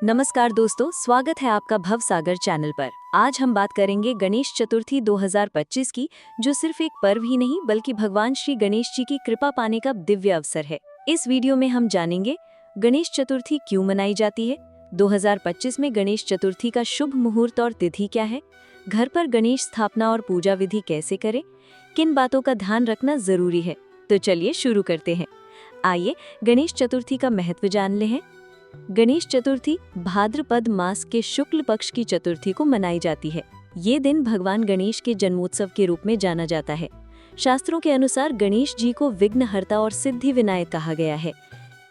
नमस्कार दोस्तों, स्वागत है आपका भव सागर चैनल पर। आज हम बात करेंगे गणेश चतुर्थी 2025 की, जो सिर्फ एक पर्व ही नहीं बल्कि भगवान श्री गणेश जी की कृपा पाने का दिव्य अवसर है। इस वीडियो में हम जानेंगे गणेश चतुर्थी क्यों मनाई जाती है, 2025 में गणेश चतुर्थी का शुभ मुहूर्त और तिथि क्या है, घर पर गणेश स्थापना और पूजा विधि कैसे करें, किन बातों का ध्यान रखना जरूरी है। तो चलिए शुरू करते हैं। आइए गणेश चतुर्थी का महत्व जान ले हैं। गणेश चतुर्थी भाद्रपद मास के शुक्ल पक्ष की चतुर्थी को मनाई जाती है। ये दिन भगवान गणेश के जन्मोत्सव के रूप में जाना जाता है। शास्त्रों के अनुसार गणेश जी को विघ्नहर्ता और सिद्धि विनायक कहा गया है।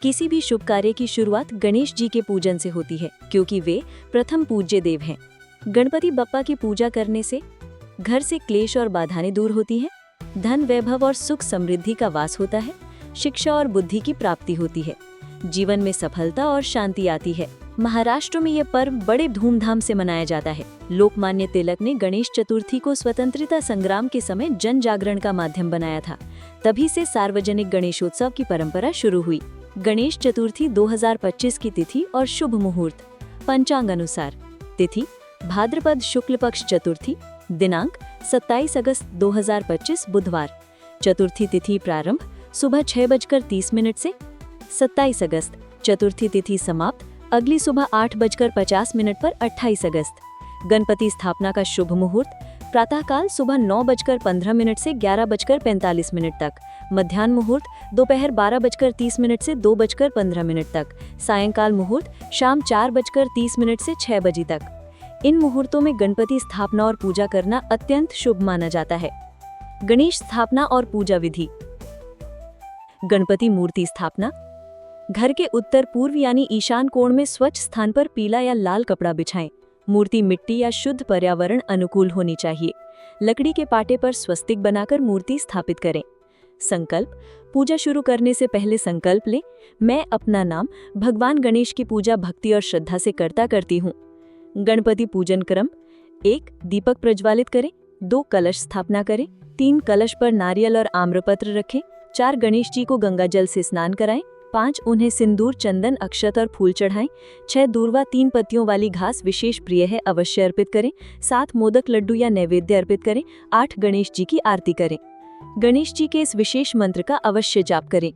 किसी भी शुभ कार्य की शुरुआत गणेश जी के पूजन से होती है, क्योंकि वे प्रथम पूज्य देव हैं। गणपति बप्पा की पूजा करने से घर से क्लेश और बाधाएं दूर होती हैं, धन वैभव और सुख समृद्धि का वास होता है, शिक्षा और बुद्धि की प्राप्ति होती है, जीवन में सफलता और शांति आती है। महाराष्ट्र में यह पर्व बड़े धूमधाम से मनाया जाता है। लोकमान्य तिलक ने गणेश चतुर्थी को स्वतंत्रता संग्राम के समय जन जागरण का माध्यम बनाया था। तभी से सार्वजनिक गणेशोत्सव की परंपरा शुरू हुई। गणेश चतुर्थी 2025 की तिथि और शुभ मुहूर्त। पंचांग अनुसार तिथि भाद्रपद शुक्ल पक्ष चतुर्थी, दिनांक 27 अगस्त 2025 बुधवार। चतुर्थी तिथि प्रारंभ सुबह 6:30 से 27 अगस्त। चतुर्थी तिथि समाप्त अगली सुबह 8:50 पर 28 अगस्त। गणपति स्थापना का शुभ मुहूर्त प्रातःकाल सुबह 9:15 से 11:45 तक, मध्याह्न मुहूर्त दोपहर 12:30 से 2:15 तक, सायंकाल मुहूर्त शाम 4:30 से 6 बजे तक। इन मुहूर्तों में गणपति स्थापना और पूजा करना अत्यंत शुभ माना जाता है। गणेश स्थापना और पूजा विधि। गणपति मूर्ति स्थापना। घर के उत्तर पूर्व यानी ईशान कोण में स्वच्छ स्थान पर पीला या लाल कपड़ा बिछाएं। मूर्ति मिट्टी या शुद्ध पर्यावरण अनुकूल होनी चाहिए। लकड़ी के पाटे पर स्वस्तिक बनाकर मूर्ति स्थापित करें। संकल्प। पूजा शुरू करने से पहले संकल्प लें, मैं अपना नाम भगवान गणेश की पूजा भक्ति और श्रद्धा से करती हूँ। गणपति पूजन क्रम। 1. दीपक प्रज्वालित करें। 2. कलश स्थापना करें। 3. कलश पर नारियल और आम्रपत्र रखें। 4. गणेश जी को गंगा जल से स्नान कराएं। 5. उन्हें सिंदूर, चंदन, अक्षत और फूल चढ़ाएं। 6. दूर्वा 3 पत्तियों वाली घास विशेष प्रिय है, अवश्य अर्पित करें। 7. मोदक, लड्डू या नैवेद्य अर्पित करें। 8. गणेश जी की आरती करें। गणेश जी के इस विशेष मंत्र का अवश्य जाप करें।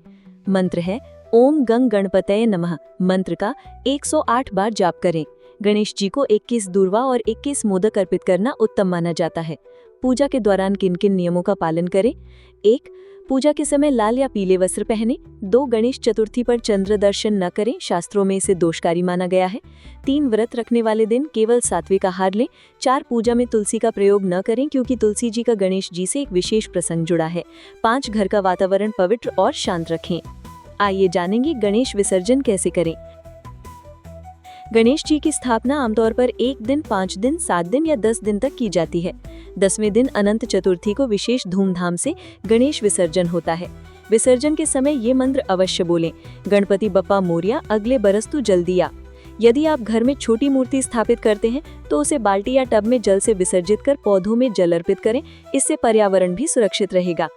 मंत्र है ओम गंग गणपतये नमः। मंत्र का 108 बार जाप करें। गणेश जी को 21 दूर्वा और 21 मोदक अर्पित करना उत्तम माना जाता है। पूजा के दौरान किन किन नियमों का पालन करें। 1. पूजा के समय लाल या पीले वस्त्र पहने। 2. गणेश चतुर्थी पर चंद्र दर्शन न करें, शास्त्रों में इसे दोषकारी माना गया है। 3. व्रत रखने वाले दिन केवल सात्विक आहार लें। 4. पूजा में तुलसी का प्रयोग न करें, क्योंकि तुलसी जी का गणेश जी से एक विशेष प्रसंग जुड़ा है। 5. घर का वातावरण पवित्र और शांत रखें। आइए जानेंगे गणेश विसर्जन कैसे करें। गणेश जी की स्थापना आमतौर पर 1 दिन, 5 दिन, 7 दिन या 10 दिन तक की जाती है। 10वें दिन अनंत चतुर्थी को विशेष धूमधाम से गणेश विसर्जन होता है। विसर्जन के समय ये मंत्र अवश्य बोलें, गणपति बप्पा मोरया, अगले बरस तू जल्दी आ। यदि आप घर में छोटी मूर्ति स्थापित करते हैं तो उसे बाल्टी या टब में जल से विसर्जित कर पौधों में जल अर्पित करें, इससे पर्यावरण भी सुरक्षित रहेगा।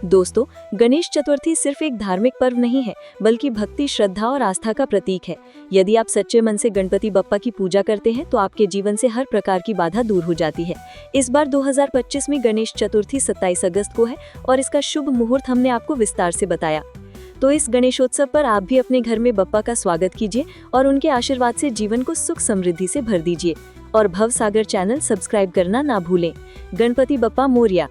दोस्तों, गणेश चतुर्थी सिर्फ एक धार्मिक पर्व नहीं है, बल्कि भक्ति, श्रद्धा और आस्था का प्रतीक है। यदि आप सच्चे मन से गणपति बप्पा की पूजा करते हैं तो आपके जीवन से हर प्रकार की बाधा दूर हो जाती है। इस बार 2025 में गणेश चतुर्थी 27 अगस्त को है और इसका शुभ मुहूर्त हमने आपको विस्तार से बताया। तो इस गणेशोत्सव पर आप भी अपने घर में बप्पा का स्वागत कीजिए और उनके आशीर्वाद से जीवन को सुख समृद्धि से भर दीजिए। और भव सागर चैनल सब्सक्राइब करना ना भूलें। गणपति बप्पा मोरया।